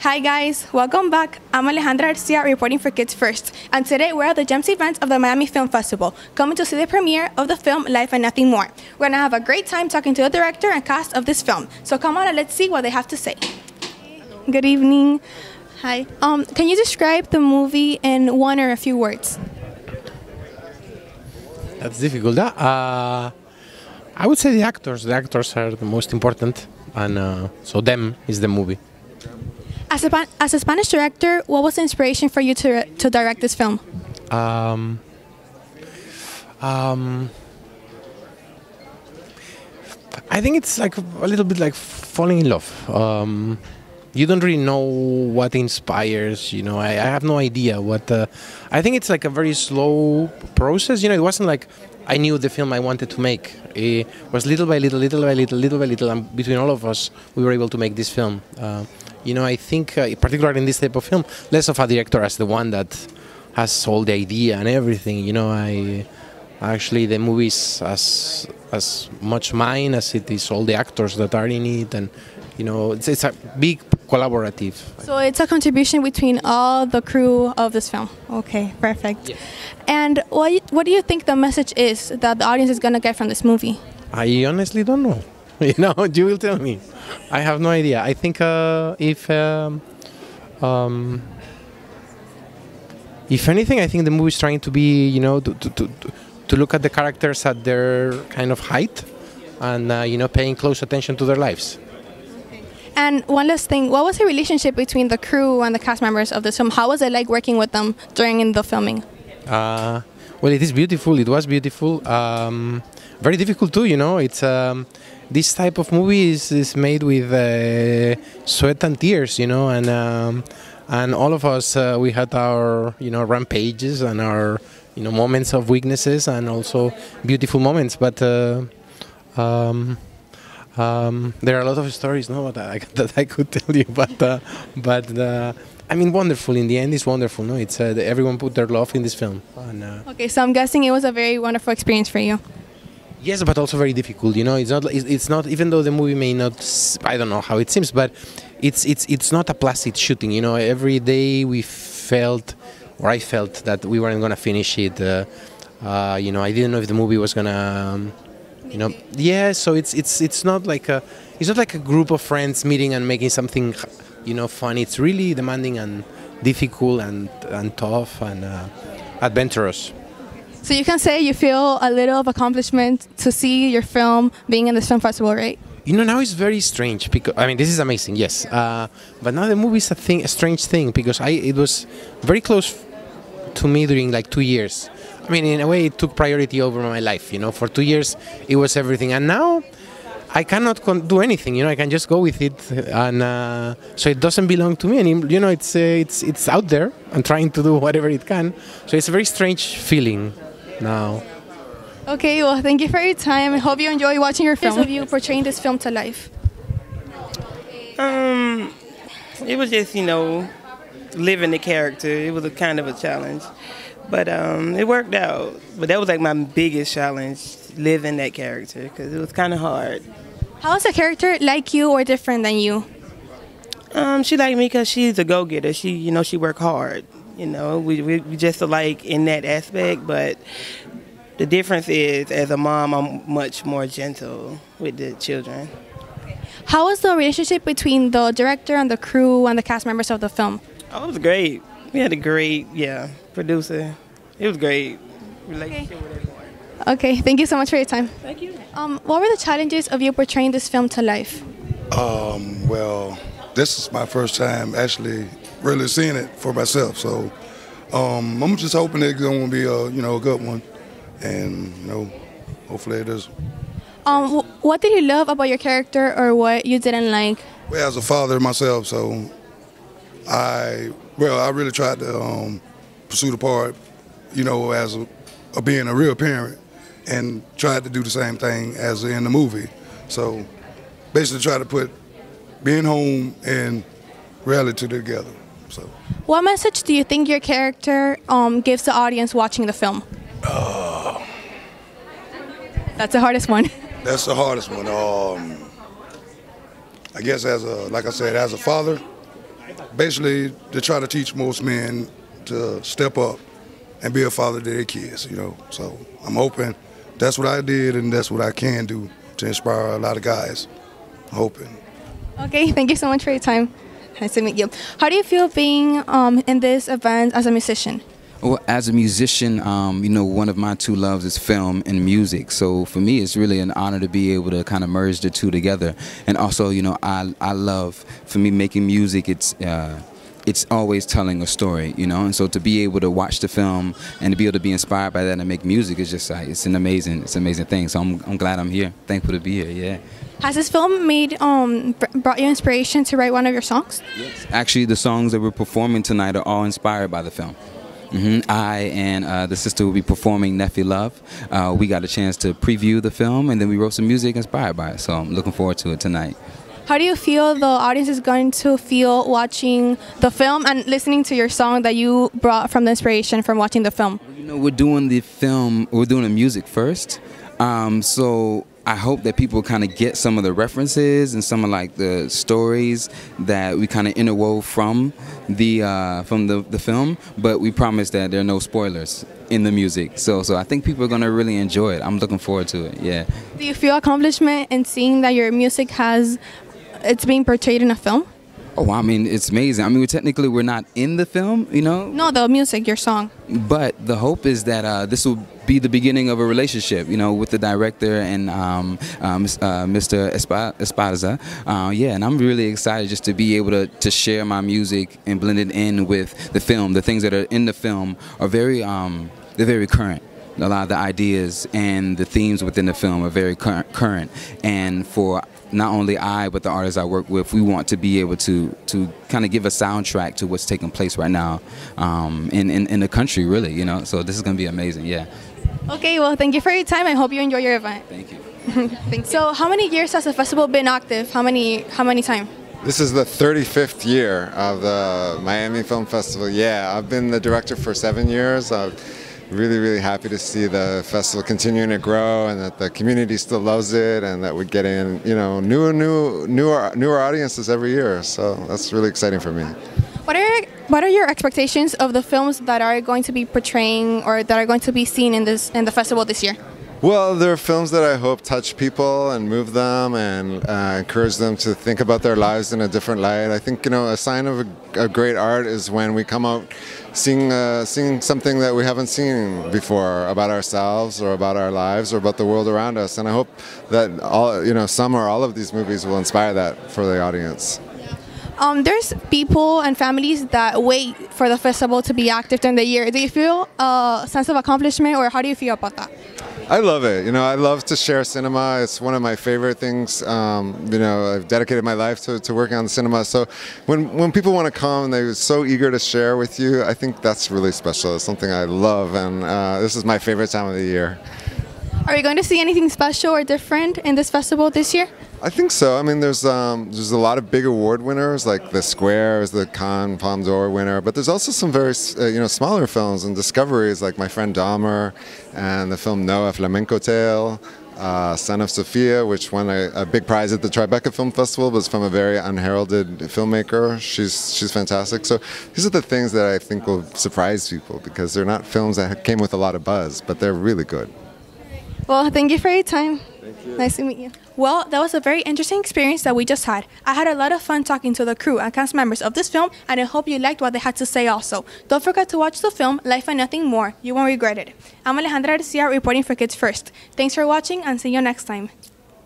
Hi guys, welcome back. I'm Alejandra G reporting for Kids First, and today we're at the GEMS event of the Miami Film Festival, coming to see the premiere of the film Life and Nothing More. We're gonna have a great time talking to the director and cast of this film. So come on and let's see what they have to say. Good evening. Hi. Can you describe the movie in one or a few words? That's difficult. I would say the actors. The actors are the most important, and so them is the movie. As a Spanish director, what was the inspiration for you to direct this film? I think it's like a little bit like falling in love. You don't really know what inspires, you know. I have no idea what. I think it's like a very slow process. You know, it wasn't like I knew the film I wanted to make. It was little by little, and between all of us, we were able to make this film. You know, I think, particularly in this type of film, less of a director as the one that has all the idea and everything. You know, actually the movie is as much mine as it is all the actors that are in it, and you know, it's a big collaborative. So it's a contribution between all the crew of this film. Okay, perfect. Yeah. And what do you think the message is that the audience is gonna get from this movie? I honestly don't know. You know, you will tell me. I have no idea. I think if anything, I think the movie is trying to be, you know, to look at the characters at their kind of height, and you know, paying close attention to their lives. Okay. And one last thing, what was the relationship between the crew and the cast members of this film? How was it like working with them during the filming? Well, it is beautiful. It was beautiful. Very difficult too, you know. It's this type of movie is made with sweat and tears, you know, and all of us we had our, you know, rampages and our, you know, moments of weaknesses and also beautiful moments. But there are a lot of stories, no, that I could tell you. But I mean, wonderful. In the end, it's wonderful. No, it's everyone put their love in this film. And, okay, so I'm guessing it was a very wonderful experience for you. Yes, but also very difficult. You know, it's not. Even though the movie may not, I don't know how it seems, but it's not a placid shooting. You know, every day we felt, or I felt, that we weren't gonna finish it. You know, I didn't know if the movie was gonna, you know, yeah. So it's not like a group of friends meeting and making something, you know, fun. It's really demanding and difficult and tough and adventurous. So you can say you feel a little of accomplishment to see your film being in this film festival, right? You know, now it's very strange because, I mean, this is amazing, yes. But now the movie is a strange thing, because it was very close to me during like 2 years. I mean, in a way, it took priority over my life. You know, for 2 years it was everything, and now I cannot do anything. You know, I can just go with it, and so it doesn't belong to me. And you know, it's out there and trying to do whatever it can. So it's a very strange feeling now. Okay, well, thank you for your time. I hope you enjoy watching your film. Of you portraying this film to life. It was just, you know, living the character. It was a kind of a challenge, but it worked out. But that was like my biggest challenge, living that character, because it was kind of hard. How is the character like you or different than you? She like me because she's a go-getter. She, you know, she work hard. You know, we just alike in that aspect, but the difference is, as a mom, I'm much more gentle with the children. How was the relationship between the director and the crew and the cast members of the film? Oh, it was great. We had a great, producer. It was great relationship with everyone. Okay, thank you so much for your time. Thank you. What were the challenges of you portraying this film to life? Well, this is my first time actually really seeing it for myself, so I'm just hoping it's going to be a good one, and you know, hopefully it is. What did you love about your character, or what you didn't like? Well, as a father myself, so I really tried to pursue the part, you know, as being a real parent, and tried to do the same thing as in the movie. So basically, try to put being home and reality together. So, what message do you think your character gives the audience watching the film? That's the hardest one. That's the hardest one. I guess like I said, as a father, basically to try to teach most men to step up and be a father to their kids, you know. So I'm hoping that's what I did and that's what I can do to inspire a lot of guys. I'm hoping. Okay, thank you so much for your time. Nice to meet you. How do you feel being in this event as a musician? Well, as a musician, you know, one of my two loves is film and music. So for me, it's really an honor to be able to kind of merge the two together. And also, you know, I love, for me, making music, it's always telling a story, you know. And so to be able to watch the film and to be able to be inspired by that and make music is just, it's an amazing thing. So I'm glad I'm here. Thankful to be here, yeah. Has this film brought you inspiration to write one of your songs? Yes. Actually, the songs that we're performing tonight are all inspired by the film. I and the sister will be performing Nephew Love. We got a chance to preview the film, and then we wrote some music inspired by it. So I'm looking forward to it tonight. How do you feel the audience is going to feel watching the film and listening to your song that you brought from the inspiration from watching the film? You know, we're doing the music first. So I hope that people kind of get some of the references and some of like the stories that we kind of interwove from the film, but we promise that there are no spoilers in the music. So I think people are gonna really enjoy it. I'm looking forward to it. Yeah. Do you feel accomplishment in seeing that your music it's being portrayed in a film? Oh, I mean, it's amazing. I mean, we're not in the film, you know? No, the music, your song. But the hope is that this will be the beginning of a relationship, you know, with the director and Mr. Esparza. Yeah, and I'm really excited just to be able to share my music and blend it in with the film. The things that are in the film are they're very current. A lot of the ideas and the themes within the film are very current. And for not only I, but the artists I work with, we want to be able to kind of give a soundtrack to what's taking place right now in the country, really, you know. So this is going to be amazing, yeah. Okay, well, thank you for your time. I hope you enjoy your event. Thank you. Thank you. So how many years has the festival been active? How many time? This is the 35th year of the Miami Film Festival. Yeah, I've been the director for 7 years. Really happy to see the festival continuing to grow and that the community still loves it and that we're getting, you know, newer audiences every year. So that's really exciting for me. What are your expectations of the films that are going to be portraying or that are going to be seen in the festival this year? Well, there are films that I hope touch people and move them and encourage them to think about their lives in a different light. I think, you know, a sign of a great art is when we come out seeing something that we haven't seen before about ourselves or about our lives or about the world around us. And I hope that some or all of these movies will inspire that for the audience. There's people and families that wait for the festival to be active during the year. Do you feel a sense of accomplishment, or how do you feel about that? I love it. You know, I love to share cinema. It's one of my favorite things. You know, I've dedicated my life to working on the cinema. So when people want to come, they're so eager to share with you. I think that's really special. It's something I love, and this is my favorite time of the year. Are you going to see anything special or different in this festival this year? I think so. I mean, there's a lot of big award winners, like The Square is the Cannes Palme d'Or winner, but there's also some very smaller films and discoveries, like My Friend Dahmer and the film Noah, Flamenco Tale, Son of Sophia, which won a big prize at the Tribeca Film Festival, but it's from a very unheralded filmmaker. She's fantastic. So these are the things that I think will surprise people, because they're not films that came with a lot of buzz, but they're really good. Well, thank you for your time. Thank you. Nice to meet you. Well, that was a very interesting experience that we just had. I had a lot of fun talking to the crew and cast members of this film, and I hope you liked what they had to say also. Don't forget to watch the film, Life and Nothing More. You won't regret it. I'm Alejandra G reporting for Kids First. Thanks for watching, and see you next time.